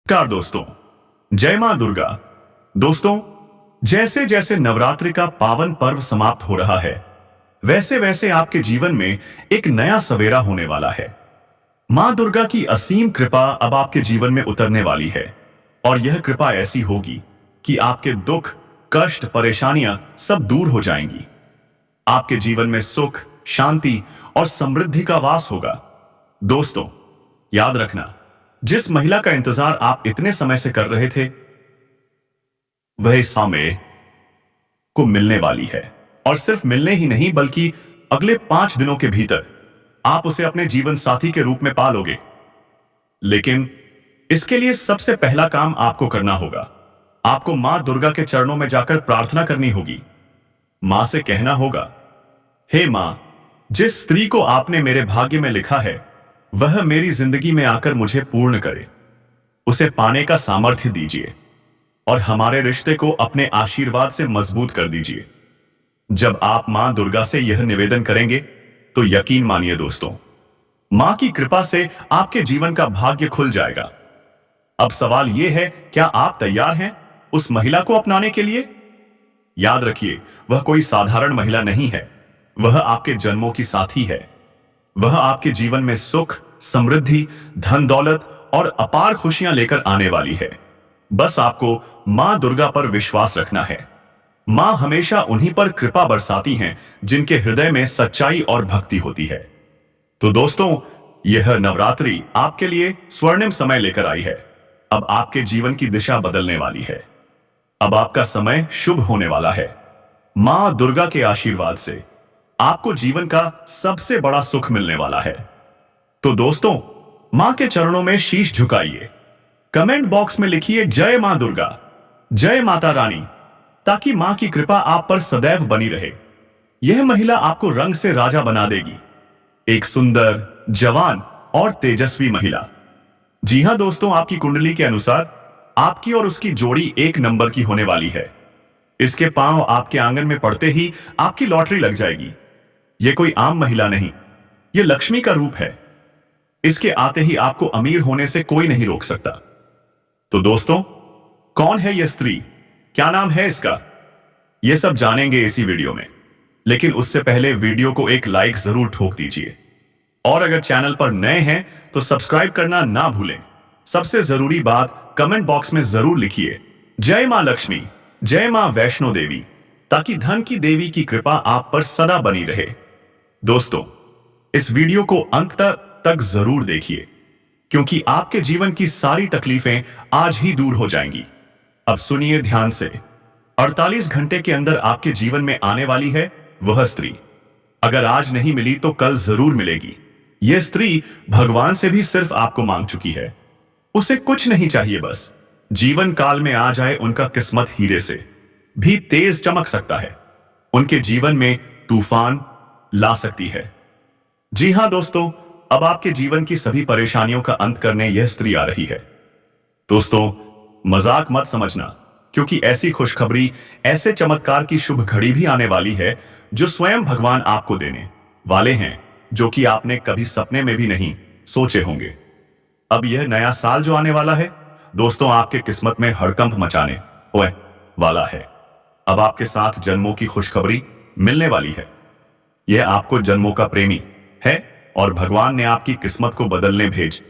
नमस्कार दोस्तों। जय मां दुर्गा। दोस्तों, जैसे जैसे नवरात्रि का पावन पर्व समाप्त हो रहा है, वैसे वैसे आपके जीवन में एक नया सवेरा होने वाला है। मां दुर्गा की असीम कृपा अब आपके जीवन में उतरने वाली है और यह कृपा ऐसी होगी कि आपके दुख, कष्ट, परेशानियां सब दूर हो जाएंगी। आपके जीवन में सुख, शांति और समृद्धि का वास होगा। दोस्तों, याद रखना, जिस महिला का इंतजार आप इतने समय से कर रहे थे, वह इस समय को मिलने वाली है। और सिर्फ मिलने ही नहीं, बल्कि अगले 5 दिनों के भीतर आप उसे अपने जीवन साथी के रूप में पालोगे। लेकिन इसके लिए सबसे पहला काम आपको करना होगा। आपको मां दुर्गा के चरणों में जाकर प्रार्थना करनी होगी। मां से कहना होगा, हे मां, जिस स्त्री को आपने मेरे भाग्य में लिखा है, वह मेरी जिंदगी में आकर मुझे पूर्ण करे। उसे पाने का सामर्थ्य दीजिए और हमारे रिश्ते को अपने आशीर्वाद से मजबूत कर दीजिए। जब आप मां दुर्गा से यह निवेदन करेंगे, तो यकीन मानिए दोस्तों, मां की कृपा से आपके जीवन का भाग्य खुल जाएगा। अब सवाल यह है, क्या आप तैयार हैं उस महिला को अपनाने के लिए? याद रखिए, वह कोई साधारण महिला नहीं है। वह आपके जन्मों की साथी है। वह आपके जीवन में सुख, समृद्धि, धन दौलत और अपार खुशियां लेकर आने वाली है। बस आपको मां दुर्गा पर विश्वास रखना है। मां हमेशा उन्हीं पर कृपा बरसाती हैं जिनके हृदय में सच्चाई और भक्ति होती है। तो दोस्तों, यह नवरात्रि आपके लिए स्वर्णिम समय लेकर आई है। अब आपके जीवन की दिशा बदलने वाली है। अब आपका समय शुभ होने वाला है। मां दुर्गा के आशीर्वाद से आपको जीवन का सबसे बड़ा सुख मिलने वाला है। तो दोस्तों, मां के चरणों में शीश झुकाइए। कमेंट बॉक्स में लिखिए जय मां दुर्गा, जय माता रानी, ताकि मां की कृपा आप पर सदैव बनी रहे। यह महिला आपको रंग से राजा बना देगी। एक सुंदर, जवान और तेजस्वी महिला। जी हां दोस्तों, आपकी कुंडली के अनुसार आपकी और उसकी जोड़ी एक नंबर की होने वाली है। इसके पांव आपके आंगन में पड़ते ही आपकी लॉटरी लग जाएगी। यह कोई आम महिला नहीं, यह लक्ष्मी का रूप है। इसके आते ही आपको अमीर होने से कोई नहीं रोक सकता। तो दोस्तों, कौन है यह स्त्री? क्या नाम है इसका? यह सब जानेंगे इसी वीडियो में। लेकिन उससे पहले वीडियो को एक लाइक जरूर ठोक दीजिए। और अगर चैनल पर नए हैं तो सब्सक्राइब करना ना भूलें। सबसे जरूरी बात, कमेंट बॉक्स में जरूर लिखिए जय मां लक्ष्मी, जय मां वैष्णो देवी, ताकि धन की देवी की कृपा आप पर सदा बनी रहे। दोस्तों, इस वीडियो को अंत तक जरूर देखिए, क्योंकि आपके जीवन की सारी तकलीफें आज ही दूर हो जाएंगी। अब सुनिए ध्यान से। 48 घंटे के अंदर आपके जीवन में आने वाली है वह स्त्री। अगर आज नहीं मिली तो कल जरूर मिलेगी। यह स्त्री भगवान से भी सिर्फ आपको मांग चुकी है। उसे कुछ नहीं चाहिए, बस जीवन काल में आ जाए। उनका किस्मत हीरे से भी तेज चमक सकता है। उनके जीवन में तूफान ला सकती है। जी हां दोस्तों, अब आपके जीवन की सभी परेशानियों का अंत करने यह स्त्री आ रही है। दोस्तों, मजाक मत समझना, क्योंकि ऐसी खुशखबरी, ऐसे चमत्कार की शुभ घड़ी भी आने वाली है जो स्वयं भगवान आपको देने वाले हैं, जो कि आपने कभी सपने में भी नहीं सोचे होंगे। अब यह नया साल जो आने वाला है दोस्तों, आपके किस्मत में हड़कंप मचाने वाला है। अब आपके साथ जन्मों की खुशखबरी मिलने वाली है। यह आपको जन्मों का प्रेमी है और भगवान ने आपकी किस्मत को बदलने भेज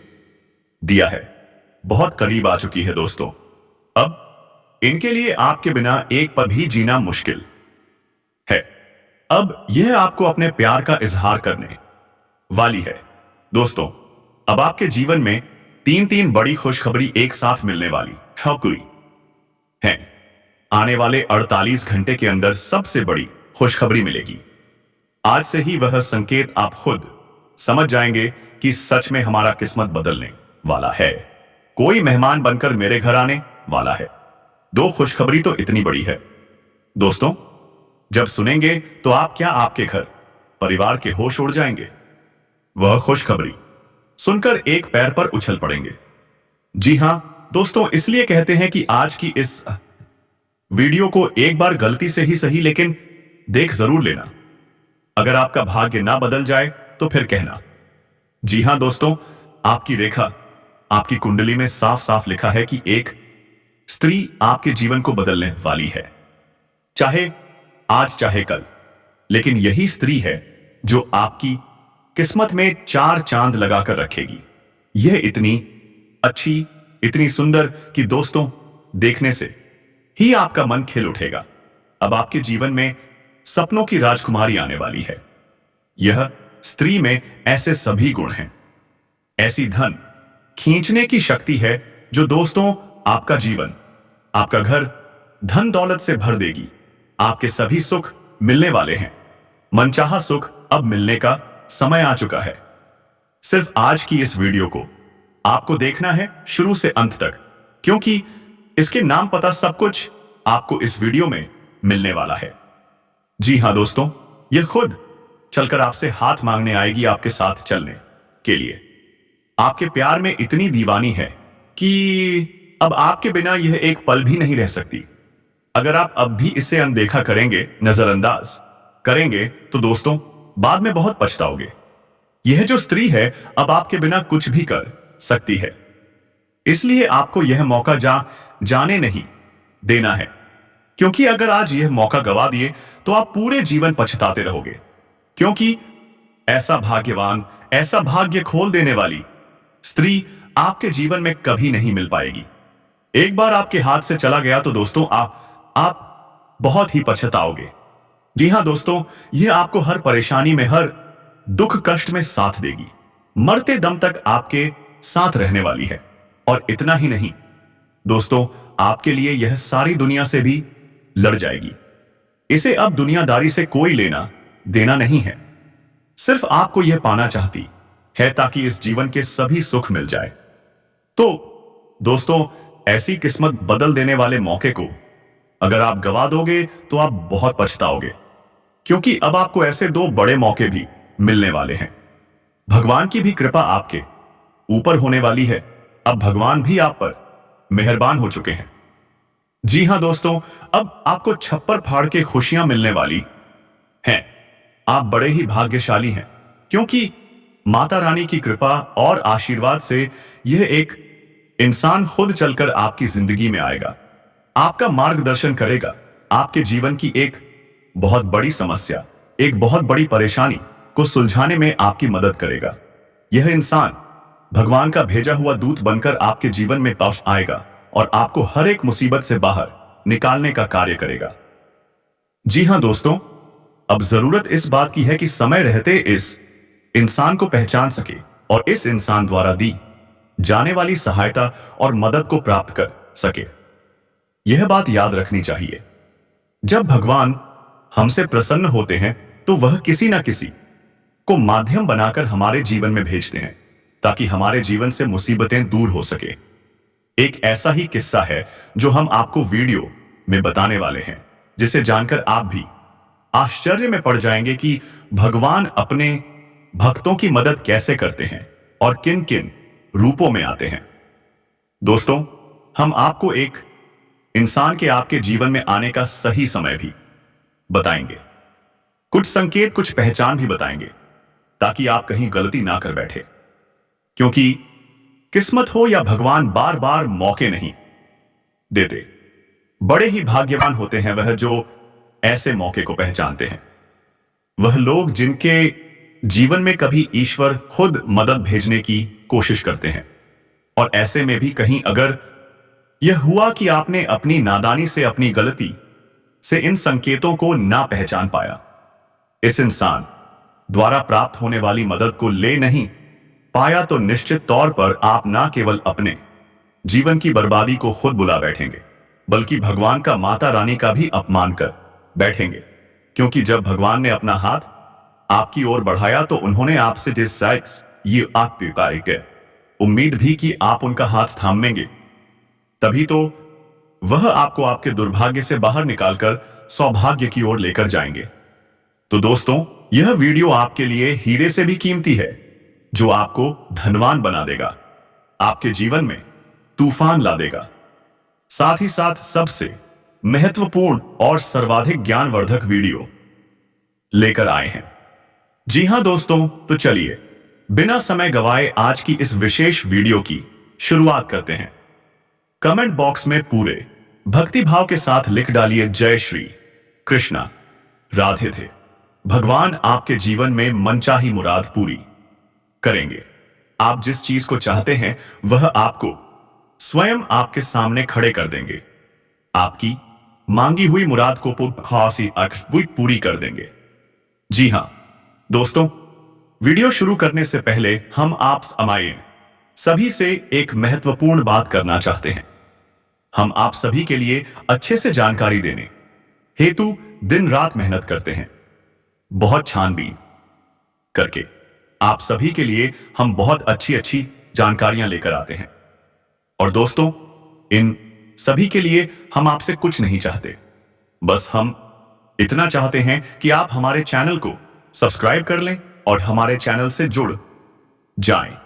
दिया है। बहुत करीब आ चुकी है दोस्तों। अब इनके लिए आपके बिना एक पल भी जीना मुश्किल है। अब यह आपको अपने प्यार का इजहार करने वाली है। दोस्तों, अब आपके जीवन में तीन बड़ी खुशखबरी एक साथ मिलने वाली है। आने वाले 48 घंटे के अंदर सबसे बड़ी खुशखबरी मिलेगी। आज से ही वह संकेत आप खुद समझ जाएंगे कि सच में हमारा किस्मत बदलने वाला है। कोई मेहमान बनकर मेरे घर आने वाला है। 2 खुशखबरी तो इतनी बड़ी है दोस्तों, जब सुनेंगे तो आप क्या, आपके घर परिवार के होश उड़ जाएंगे। वह खुशखबरी सुनकर एक पैर पर उछल पड़ेंगे। जी हां दोस्तों, इसलिए कहते हैं कि आज की इस वीडियो को एक बार गलती से ही सही, लेकिन देख जरूर लेना। अगर आपका भाग्य ना बदल जाए तो फिर कहना। जी हां दोस्तों, आपकी रेखा आपकी कुंडली में साफ साफ लिखा है कि एक स्त्री आपके जीवन को बदलने वाली है, चाहे आज चाहे कल। लेकिन यही स्त्री है जो आपकी किस्मत में 4 चांद लगाकर रखेगी। यह इतनी अच्छी, इतनी सुंदर कि दोस्तों, देखने से ही आपका मन खिल उठेगा। अब आपके जीवन में सपनों की राजकुमारी आने वाली है। यह स्त्री में ऐसे सभी गुण हैं, ऐसी धन खींचने की शक्ति है जो दोस्तों आपका जीवन, आपका घर धन दौलत से भर देगी। आपके सभी सुख मिलने वाले हैं। मनचाहा सुख अब मिलने का समय आ चुका है। सिर्फ आज की इस वीडियो को आपको देखना है शुरू से अंत तक, क्योंकि इसके नाम पता सब कुछ आपको इस वीडियो में मिलने वाला है। जी हां दोस्तों, यह खुद चलकर आपसे हाथ मांगने आएगी आपके साथ चलने के लिए। आपके प्यार में इतनी दीवानी है कि अब आपके बिना यह एक पल भी नहीं रह सकती। अगर आप अब भी इसे अनदेखा करेंगे, नजरअंदाज करेंगे, तो दोस्तों बाद में बहुत पछताओगे। यह जो स्त्री है अब आपके बिना कुछ भी कर सकती है, इसलिए आपको यह मौका जाने नहीं देना है। क्योंकि अगर आज यह मौका गवा दिए तो आप पूरे जीवन पछताते रहोगे। क्योंकि ऐसा भाग्यवान, ऐसा भाग्य खोल देने वाली स्त्री आपके जीवन में कभी नहीं मिल पाएगी। एक बार आपके हाथ से चला गया तो दोस्तों आप बहुत ही पछताओगे। जी हां दोस्तों, यह आपको हर परेशानी में, हर दुख कष्ट में साथ देगी। मरते दम तक आपके साथ रहने वाली है। और इतना ही नहीं दोस्तों, आपके लिए यह सारी दुनिया से भी लड़ जाएगी। इसे अब दुनियादारी से कोई लेना देना नहीं है। सिर्फ आपको यह पाना चाहती है ताकि इस जीवन के सभी सुख मिल जाए। तो दोस्तों, ऐसी किस्मत बदल देने वाले मौके को अगर आप गवा दोगे तो आप बहुत पछताओगे। क्योंकि अब आपको ऐसे 2 बड़े मौके भी मिलने वाले हैं। भगवान की भी कृपा आपके ऊपर होने वाली है। अब भगवान भी आप पर मेहरबान हो चुके हैं। जी हां दोस्तों, अब आपको छप्पर फाड़ के खुशियां मिलने वाली हैं। आप बड़े ही भाग्यशाली हैं, क्योंकि माता रानी की कृपा और आशीर्वाद से यह एक इंसान खुद चलकर आपकी जिंदगी में आएगा, आपका मार्गदर्शन करेगा, आपके जीवन की एक बहुत बड़ी समस्या, एक बहुत बड़ी परेशानी को सुलझाने में आपकी मदद करेगा। यह इंसान भगवान का भेजा हुआ दूत बनकर आपके जीवन में पास आएगा और आपको हर एक मुसीबत से बाहर निकालने का कार्य करेगा। जी हां दोस्तों, अब जरूरत इस बात की है कि समय रहते इस इंसान को पहचान सके और इस इंसान द्वारा दी जाने वाली सहायता और मदद को प्राप्त कर सके। यह बात याद रखनी चाहिए, जब भगवान हमसे प्रसन्न होते हैं तो वह किसी ना किसी को माध्यम बनाकर हमारे जीवन में भेजते हैं ताकि हमारे जीवन से मुसीबतें दूर हो सके। एक ऐसा ही किस्सा है जो हम आपको वीडियो में बताने वाले हैं, जिसे जानकर आप भी आश्चर्य में पड़ जाएंगे कि भगवान अपने भक्तों की मदद कैसे करते हैं और किन किन रूपों में आते हैं। दोस्तों, हम आपको एक इंसान के आपके जीवन में आने का सही समय भी बताएंगे, कुछ संकेत, कुछ पहचान भी बताएंगे, ताकि आप कहीं गलती ना कर बैठे। क्योंकि किस्मत हो या भगवान बार बार मौके नहीं देते। बड़े ही भाग्यवान होते हैं वह जो ऐसे मौके को पहचानते हैं। वह लोग जिनके जीवन में कभी ईश्वर खुद मदद भेजने की कोशिश करते हैं। और ऐसे में भी कहीं अगर यह हुआ कि आपने अपनी नादानी से, अपनी गलती से इन संकेतों को ना पहचान पाया, इस इंसान द्वारा प्राप्त होने वाली मदद को ले नहीं पाया, तो निश्चित तौर पर आप ना केवल अपने जीवन की बर्बादी को खुद बुला बैठेंगे, बल्कि भगवान का, माता रानी का भी अपमान कर बैठेंगे। क्योंकि जब भगवान ने अपना हाथ आपकी ओर बढ़ाया तो उन्होंने आपसे जिस साइक्स ये आप पाएंगे उम्मीद भी कि आप उनका हाथ थामेंगे, तभी तो वह आपको आपके दुर्भाग्य से बाहर निकालकर सौभाग्य की ओर लेकर जाएंगे। तो दोस्तों, यह वीडियो आपके लिए हीरे से भी कीमती है, जो आपको धनवान बना देगा, आपके जीवन में तूफान ला देगा। साथ ही साथ सबसे महत्वपूर्ण और सर्वाधिक ज्ञानवर्धक वीडियो लेकर आए हैं। जी हां दोस्तों, तो चलिए बिना समय गवाए आज की इस विशेष वीडियो की शुरुआत करते हैं। कमेंट बॉक्स में पूरे भक्ति भाव के साथ लिख डालिए जय श्री कृष्णा, राधे थे। भगवान आपके जीवन में मनचाही मुराद पूरी करेंगे। आप जिस चीज को चाहते हैं वह आपको स्वयं आपके सामने खड़े कर देंगे। आपकी मांगी हुई मुराद को खासी पूरी कर देंगे। जी हां दोस्तों, वीडियो शुरू करने से पहले हम आप सभी से एक महत्वपूर्ण बात करना चाहते हैं। हम आप सभी के लिए अच्छे से जानकारी देने हेतु दिन रात मेहनत करते हैं, बहुत छानबीन करके आप सभी के लिए हम बहुत अच्छी जानकारियां लेकर आते हैं। और दोस्तों, इन सभी के लिए हम आपसे कुछ नहीं चाहते, बस हम इतना चाहते हैं कि आप हमारे चैनल को सब्सक्राइब कर लें और हमारे चैनल से जुड़ जाएं।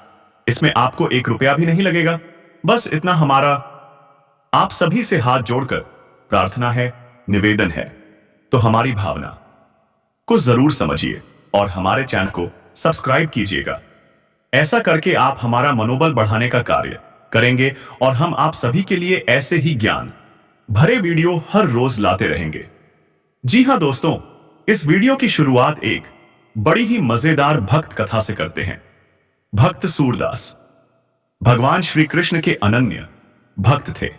इसमें आपको 1 रुपया भी नहीं लगेगा। बस इतना हमारा आप सभी से हाथ जोड़कर प्रार्थना है, निवेदन है। तो हमारी भावना को जरूर समझिए और हमारे चैनल को सब्सक्राइब कीजिएगा। ऐसा करके आप हमारा मनोबल बढ़ाने का कार्य करेंगे और हम आप सभी के लिए ऐसे ही ज्ञान भरे वीडियो हर रोज लाते रहेंगे। जी हां दोस्तों, इस वीडियो की शुरुआत एक बड़ी ही मजेदार भक्त कथा से करते हैं। भक्त सूरदास भगवान श्री कृष्ण के अनन्य भक्त थे।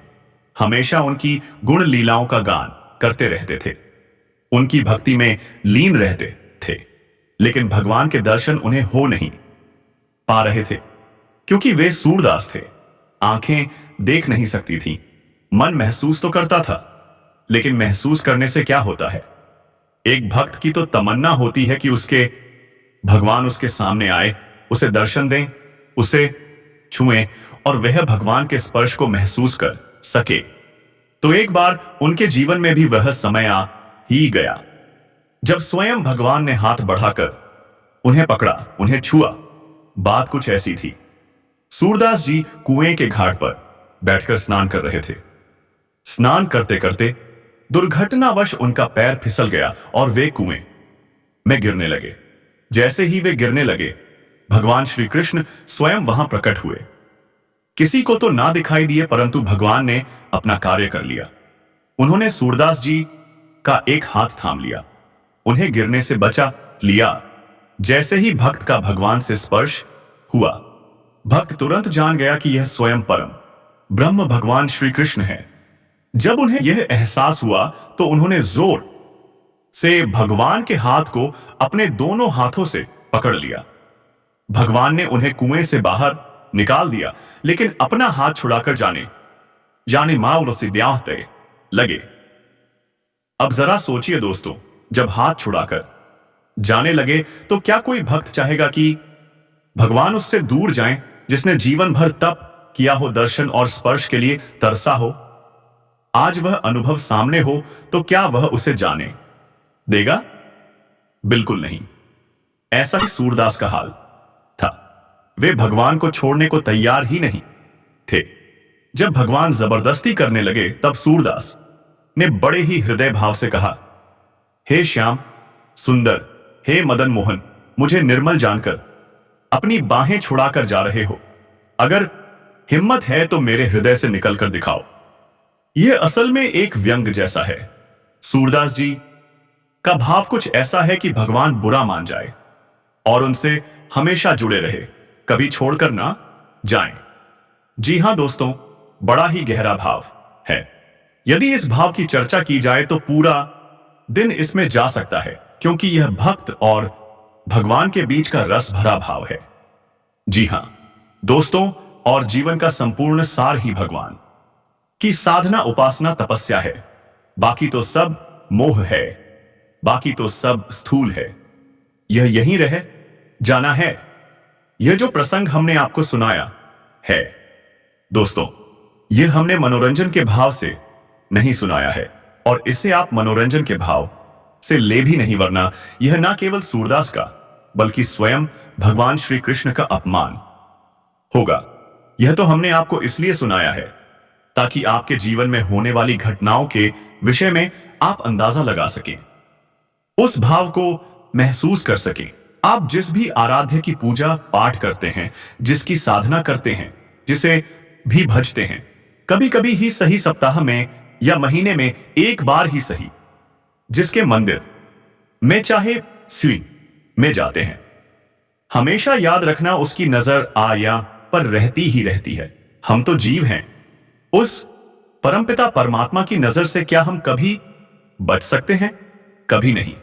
हमेशा उनकी गुण लीलाओं का गान करते रहते थे, उनकी भक्ति में लीन रहते थे। लेकिन भगवान के दर्शन उन्हें हो नहीं पा रहे थे, क्योंकि वे सूरदास थे। आंखें देख नहीं सकती थीं, मन महसूस तो करता था, लेकिन महसूस करने से क्या होता है। एक भक्त की तो तमन्ना होती है कि उसके भगवान उसके सामने आए, उसे दर्शन दें, उसे छुएं और वह भगवान के स्पर्श को महसूस कर सके। तो एक बार उनके जीवन में भी वह समय आ ही गया जब स्वयं भगवान ने हाथ बढ़ाकर उन्हें पकड़ा, उन्हें छुआ। बात कुछ ऐसी थी। सूरदास जी कुएं के घाट पर बैठकर स्नान कर रहे थे। स्नान करते करते दुर्घटनावश उनका पैर फिसल गया और वे कुएं में गिरने लगे। जैसे ही वे गिरने लगे, भगवान श्री कृष्ण स्वयं वहां प्रकट हुए। किसी को तो ना दिखाई दिए, परंतु भगवान ने अपना कार्य कर लिया। उन्होंने सूरदास जी का एक हाथ थाम लिया, उन्हें गिरने से बचा लिया। जैसे ही भक्त का भगवान से स्पर्श हुआ, भक्त तुरंत जान गया कि यह स्वयं परम ब्रह्म भगवान श्री कृष्ण है। जब उन्हें यह एहसास हुआ तो उन्होंने जोर से भगवान के हाथ को अपने दोनों हाथों से पकड़ लिया। भगवान ने उन्हें कुएं से बाहर निकाल दिया, लेकिन अपना हाथ छुड़ाकर जाने माउल से ब्याहते लगे। अब जरा सोचिए दोस्तों, जब हाथ छुड़ाकर जाने लगे तो क्या कोई भक्त चाहेगा कि भगवान उससे दूर जाएं, जिसने जीवन भर तप किया हो, दर्शन और स्पर्श के लिए तरसा हो। आज वह अनुभव सामने हो तो क्या वह उसे जाने देगा? बिल्कुल नहीं। ऐसा ही सूरदास का हाल था। वे भगवान को छोड़ने को तैयार ही नहीं थे। जब भगवान जबरदस्ती करने लगे, तब सूरदास ने बड़े ही हृदय भाव से कहा, हे श्याम सुंदर, हे मदन मोहन, मुझे निर्मल जानकर अपनी बाहें छुड़ाकर जा रहे हो। अगर हिम्मत है तो मेरे हृदय से निकलकर दिखाओ। यह असल में एक व्यंग जैसा है। सूरदास जी का भाव कुछ ऐसा है कि भगवान बुरा मान जाए और उनसे हमेशा जुड़े रहे, कभी छोड़कर ना जाएं। जी हां दोस्तों, बड़ा ही गहरा भाव है। यदि इस भाव की चर्चा की जाए तो पूरा दिन इसमें जा सकता है, क्योंकि यह भक्त और भगवान के बीच का रस भरा भाव है। जी हां दोस्तों, और जीवन का संपूर्ण सार ही भगवान की साधना, उपासना, तपस्या है। बाकी तो सब मोह है, बाकी तो सब स्थूल है। यह यहीं रह जाना है। यह जो प्रसंग हमने आपको सुनाया है दोस्तों, यह हमने मनोरंजन के भाव से नहीं सुनाया है, और इसे आप मनोरंजन के भाव से ले भी नहीं, वरना यह ना केवल सूरदास का बल्कि स्वयं भगवान श्री कृष्ण का अपमान होगा। यह तो हमने आपको इसलिए सुनाया है ताकि आपके जीवन में होने वाली घटनाओं के विषय में आप अंदाजा लगा सकें, उस भाव को महसूस कर सकें। आप जिस भी आराध्य की पूजा पाठ करते हैं, जिसकी साधना करते हैं, जिसे भी भजते हैं, कभी कभी ही सही सप्ताह में या महीने में एक बार ही सही, जिसके मंदिर में चाहे स्वी में जाते हैं। हमेशा याद रखना, उसकी नजर आया पर रहती ही रहती है। हम तो जीव हैं, उस परमपिता परमात्मा की नजर से क्या हम कभी बच सकते हैं? कभी नहीं।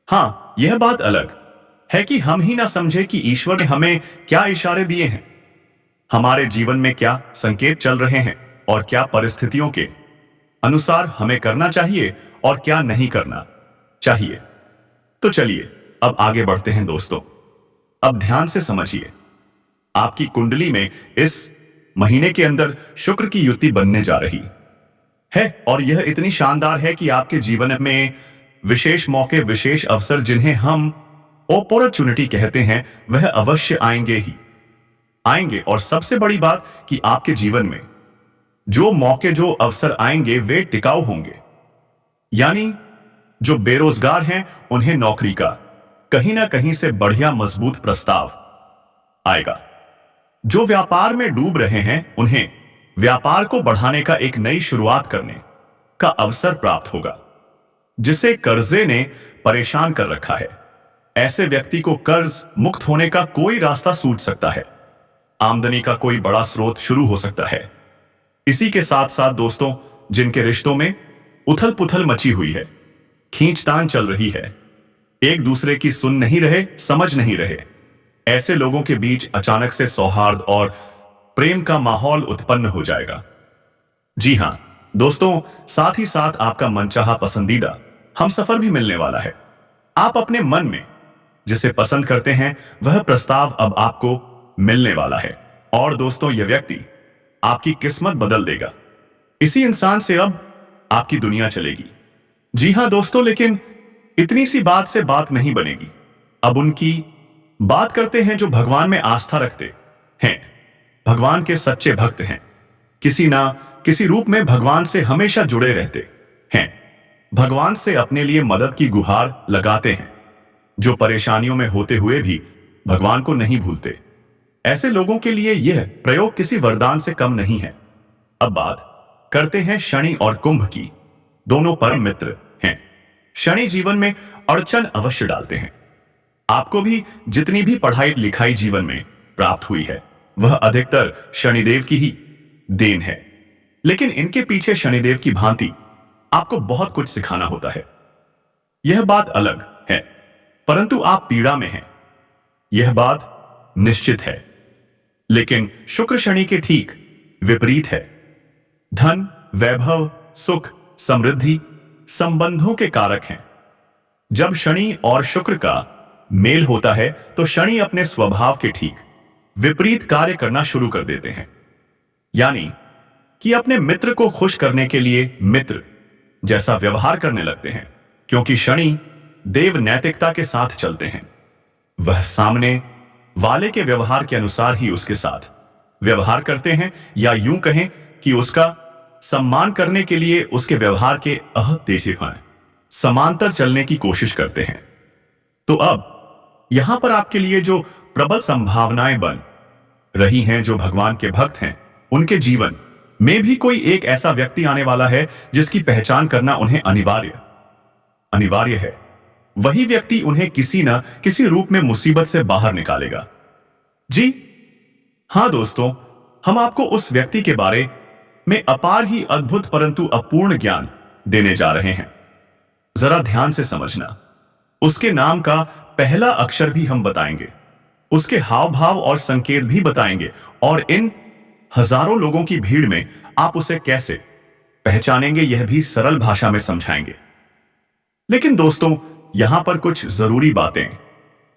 हां, यह बात अलग है कि हम ही ना समझे कि ईश्वर ने हमें क्या इशारे दिए हैं, हमारे जीवन में क्या संकेत चल रहे हैं और क्या परिस्थितियों के अनुसार हमें करना चाहिए और क्या नहीं करना चाहिए। तो चलिए अब आगे बढ़ते हैं दोस्तों। अब ध्यान से समझिए, आपकी कुंडली में इस महीने के अंदर शुक्र की युति बनने जा रही है और यह इतनी शानदार है कि आपके जीवन में विशेष मौके, विशेष अवसर, जिन्हें हम अपॉर्चुनिटी कहते हैं, वह अवश्य आएंगे ही आएंगे। और सबसे बड़ी बात कि आपके जीवन में जो मौके, जो अवसर आएंगे वे टिकाऊ होंगे। यानी जो बेरोजगार हैं उन्हें नौकरी का कहीं ना कहीं से बढ़िया मजबूत प्रस्ताव आएगा। जो व्यापार में डूब रहे हैं उन्हें व्यापार को बढ़ाने का एक नई शुरुआत करने का अवसर प्राप्त होगा। जिसे कर्जे ने परेशान कर रखा है, ऐसे व्यक्ति को कर्ज मुक्त होने का कोई रास्ता सूझ सकता है। आमदनी का कोई बड़ा स्रोत शुरू हो सकता है। इसी के साथ साथ दोस्तों, जिनके रिश्तों में उथल पुथल मची हुई है, खींचतान चल रही है, एक दूसरे की सुन नहीं रहे, समझ नहीं रहे, ऐसे लोगों के बीच अचानक से सौहार्द और प्रेम का माहौल उत्पन्न हो जाएगा। जी हां दोस्तों, साथ ही साथ आपका मनचाहा पसंदीदा हमसफर भी मिलने वाला है। आप अपने मन में जिसे पसंद करते हैं वह प्रस्ताव अब आपको मिलने वाला है और दोस्तों, यह व्यक्ति आपकी किस्मत बदल देगा। इसी इंसान से अब आपकी दुनिया चलेगी। जी हां दोस्तों, लेकिन इतनी सी बात से बात नहीं बनेगी। अब उनकी बात करते हैं जो भगवान में आस्था रखते हैं, भगवान के सच्चे भक्त हैं, किसी ना किसी रूप में भगवान से हमेशा जुड़े रहते हैं, भगवान से अपने लिए मदद की गुहार लगाते हैं, जो परेशानियों में होते हुए भी भगवान को नहीं भूलते। ऐसे लोगों के लिए यह प्रयोग किसी वरदान से कम नहीं है। अब बात करते हैं शनि और कुंभ की। दोनों परम मित्र हैं। शनि जीवन में अड़चन अवश्य डालते हैं। आपको भी जितनी भी पढ़ाई लिखाई जीवन में प्राप्त हुई है वह अधिकतर शनिदेव की ही देन है। लेकिन इनके पीछे शनिदेव की भांति आपको बहुत कुछ सिखाना होता है। यह बात अलग है, परंतु आप पीड़ा में हैं, यह बात निश्चित है। लेकिन शुक्र शनि के ठीक विपरीत है। धन, वैभव, सुख, समृद्धि, संबंधों के कारक हैं। जब शनि और शुक्र का मेल होता है तो शनि अपने स्वभाव के ठीक विपरीत कार्य करना शुरू कर देते हैं। यानी कि अपने मित्र को खुश करने के लिए मित्र जैसा व्यवहार करने लगते हैं। क्योंकि शनि देव नैतिकता के साथ चलते हैं, वह सामने वाले के व्यवहार के अनुसार ही उसके साथ व्यवहार करते हैं, या यूं कहें कि उसका सम्मान करने के लिए उसके व्यवहार के अहदेशिफाएं समांतर चलने की कोशिश करते हैं। तो अब यहां पर आपके लिए जो प्रबल संभावनाएं बन रही हैं, जो भगवान के भक्त हैं, उनके जीवन में भी कोई एक ऐसा व्यक्ति आने वाला है जिसकी पहचान करना उन्हें अनिवार्य है। वही व्यक्ति उन्हें किसी न किसी रूप में मुसीबत से बाहर निकालेगा। जी हां दोस्तों, हम आपको उस व्यक्ति के बारे में अपार ही अद्भुत परंतु अपूर्ण ज्ञान देने जा रहे हैं। जरा ध्यान से समझना। उसके नाम का पहला अक्षर भी हम बताएंगे, उसके हाव भाव और संकेत भी बताएंगे, और इन हजारों लोगों की भीड़ में आप उसे कैसे पहचानेंगे यह भी सरल भाषा में समझाएंगे। लेकिन दोस्तों, यहां पर कुछ जरूरी बातें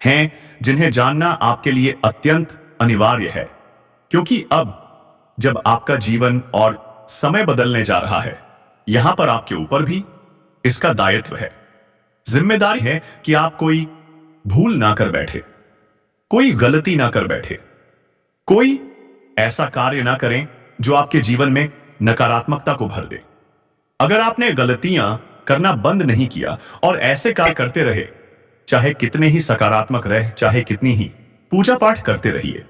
हैं जिन्हें जानना आपके लिए अत्यंत अनिवार्य है। क्योंकि अब जब आपका जीवन और समय बदलने जा रहा है, यहां पर आपके ऊपर भी इसका दायित्व है, जिम्मेदारी है कि आप कोई भूल ना कर बैठे, कोई गलती ना कर बैठे, कोई ऐसा कार्य ना करें जो आपके जीवन में नकारात्मकता को भर दे। अगर आपने गलतियां करना बंद नहीं किया और ऐसे कार्य करते रहे, चाहे कितने ही सकारात्मक रहे, चाहे कितनी ही पूजा पाठ करते रहिए,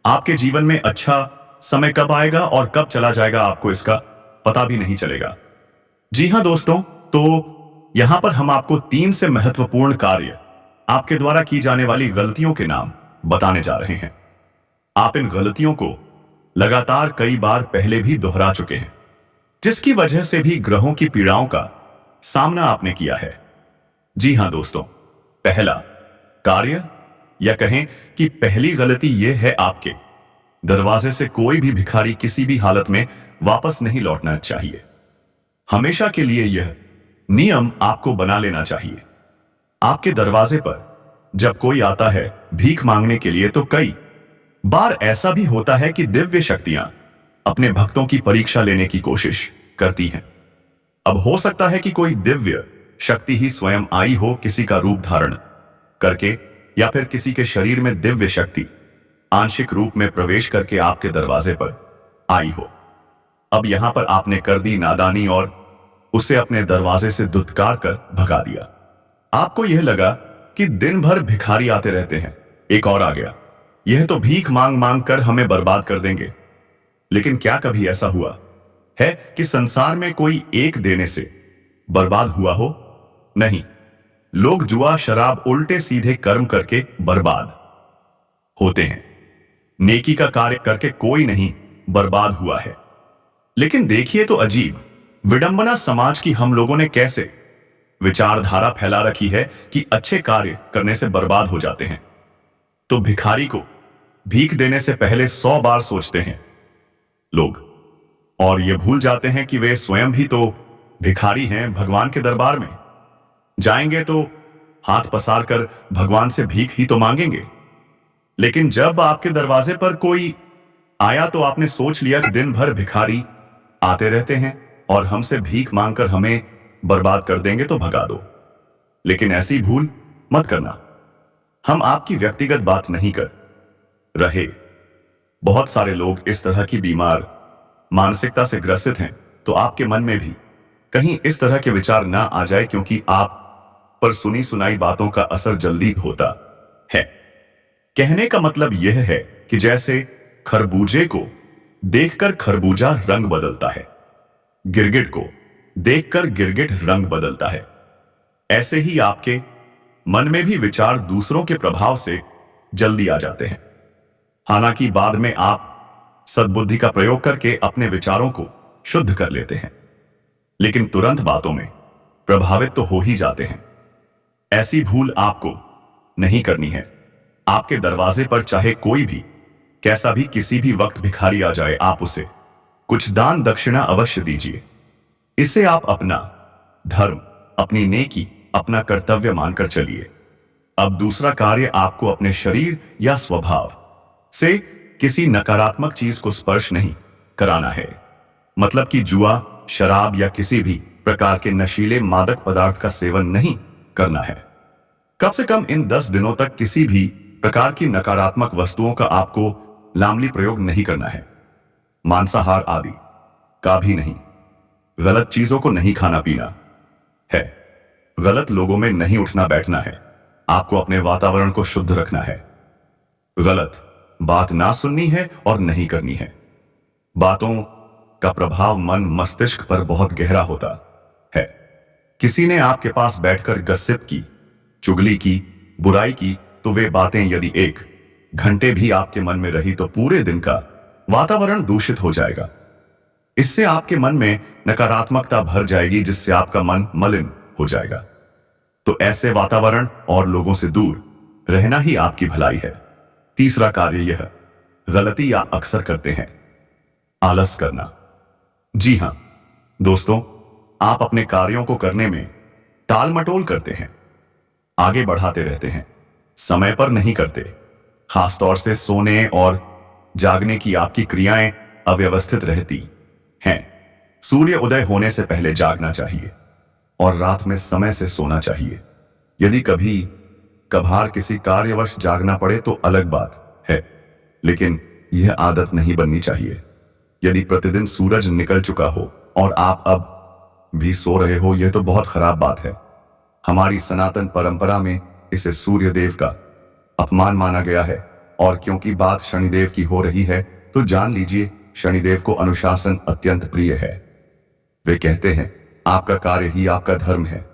आपके जीवन में अच्छा समय कब आएगा और कब चला जाएगा आपको इसका पता भी नहीं चलेगा। जी हाँ दोस्तों, तो यहां पर हम आपको 3 से महत्वपूर्ण कार्य आपके द्वारा की जाने वाली गलतियों के नाम बताने जा रहे हैं। आप इन गलतियों को लगातार कई बार पहले भी दोहरा चुके हैं, जिसकी वजह से भी ग्रहों की पीड़ाओं का सामना आपने किया है। जी हां दोस्तों, पहला कार्य या कहें कि पहली गलती यह है, आपके दरवाजे से कोई भी भिखारी किसी भी हालत में वापस नहीं लौटना चाहिए। हमेशा के लिए यह नियम आपको बना लेना चाहिए। आपके दरवाजे पर जब कोई आता है भीख मांगने के लिए, तो कई बार ऐसा भी होता है कि दिव्य शक्तियां अपने भक्तों की परीक्षा लेने की कोशिश करती हैं। अब हो सकता है कि कोई दिव्य शक्ति ही स्वयं आई हो, किसी का रूप धारण करके, या फिर किसी के शरीर में दिव्य शक्ति आंशिक रूप में प्रवेश करके आपके दरवाजे पर आई हो। अब यहां पर आपने कर दी नादानी और उसे अपने दरवाजे से दुत्कार कर भगा दिया। आपको यह लगा कि दिन भर भिखारी आते रहते हैं, एक और आ गया, यह तो भीख मांग मांग कर हमें बर्बाद कर देंगे। लेकिन क्या कभी ऐसा हुआ है कि संसार में कोई एक देने से बर्बाद हुआ हो? नहीं, लोग जुआ, शराब, उल्टे सीधे कर्म करके बर्बाद होते हैं। नेकी का कार्य करके कोई नहीं बर्बाद हुआ है। लेकिन देखिए तो अजीब विडंबना समाज की हम लोगों ने कैसे विचारधारा फैला रखी है कि अच्छे कार्य करने से बर्बाद हो जाते हैं। तो भिखारी को भीख देने से पहले 100 बार सोचते हैं लोग, और ये भूल जाते हैं कि वे स्वयं भी तो भिखारी हैं। भगवान के दरबार में जाएंगे तो हाथ पसार कर भगवान से भीख ही तो मांगेंगे। लेकिन जब आपके दरवाजे पर कोई आया तो आपने सोच लिया कि दिन भर भिखारी आते रहते हैं और हमसे भीख मांगकर हमें बर्बाद कर देंगे, तो भगा दो। लेकिन ऐसी भूल मत करना। हम आपकी व्यक्तिगत बात नहीं कर रहे। बहुत सारे लोग इस तरह की बीमार मानसिकता से ग्रसित हैं, तो आपके मन में भी कहीं इस तरह के विचार ना आ जाए, क्योंकि आप पर सुनी सुनाई बातों का असर जल्दी होता है। कहने का मतलब यह है कि जैसे खरबूजे को देखकर खरबूजा रंग बदलता है, गिरगिट को देखकर गिरगिट रंग बदलता है, ऐसे ही आपके मन में भी विचार दूसरों के प्रभाव से जल्दी आ जाते हैं। हालांकि बाद में आप सद्बुद्धि का प्रयोग करके अपने विचारों को शुद्ध कर लेते हैं, लेकिन तुरंत बातों में प्रभावित तो हो ही जाते हैं। ऐसी भूल आपको नहीं करनी है। आपके दरवाजे पर चाहे कोई भी कैसा भी किसी भी वक्त भिखारी आ जाए, आप उसे कुछ दान दक्षिणा अवश्य दीजिए। इसे आप अपना धर्म, अपनी नेकी, अपना कर्तव्य मानकर चलिए। अब दूसरा कार्य, आपको अपने शरीर या स्वभाव से किसी नकारात्मक चीज को स्पर्श नहीं कराना है। मतलब कि जुआ, शराब या किसी भी प्रकार के नशीले मादक पदार्थ का सेवन नहीं करना है। कम से कम इन 10 दिनों तक किसी भी प्रकार की नकारात्मक वस्तुओं का आपको लामली प्रयोग नहीं करना है। मांसाहार आदि का भी नहीं। गलत चीजों को नहीं खाना पीना है। गलत लोगों में नहीं उठना बैठना है। आपको अपने वातावरण को शुद्ध रखना है। गलत बात ना सुननी है और नहीं करनी है। बातों का प्रभाव मन मस्तिष्क पर बहुत गहरा होता है। किसी ने आपके पास बैठकर गसिप की, चुगली की, बुराई की, तो वे बातें यदि 1 घंटे भी आपके मन में रही तो पूरे दिन का वातावरण दूषित हो जाएगा। इससे आपके मन में नकारात्मकता भर जाएगी, जिससे आपका मन मलिन हो जाएगा। तो ऐसे वातावरण और लोगों से दूर रहना ही आपकी भलाई है। तीसरा कार्य, यह गलती आप अक्सर करते हैं, आलस करना। जी हां दोस्तों, आप अपने कार्यों को करने में टाल मटोल करते हैं, आगे बढ़ाते रहते हैं, समय पर नहीं करते। खासतौर से सोने और जागने की आपकी क्रियाएं अव्यवस्थित रहती हैं। सूर्य उदय होने से पहले जागना चाहिए और रात में समय से सोना चाहिए। यदि कभी कभार किसी कार्यवश जागना पड़े तो अलग बात है, लेकिन यह आदत नहीं बननी चाहिए। यदि प्रतिदिन सूरज निकल चुका हो और आप अब भी सो रहे हो, यह तो बहुत खराब बात है। हमारी सनातन परंपरा में इसे सूर्य देव का अपमान माना गया है, और क्योंकि बात शनिदेव की हो रही है तो जान लीजिए शनिदेव को अनुशासन अत्यंत प्रिय है। वे कहते हैं आपका कार्य ही आपका धर्म है।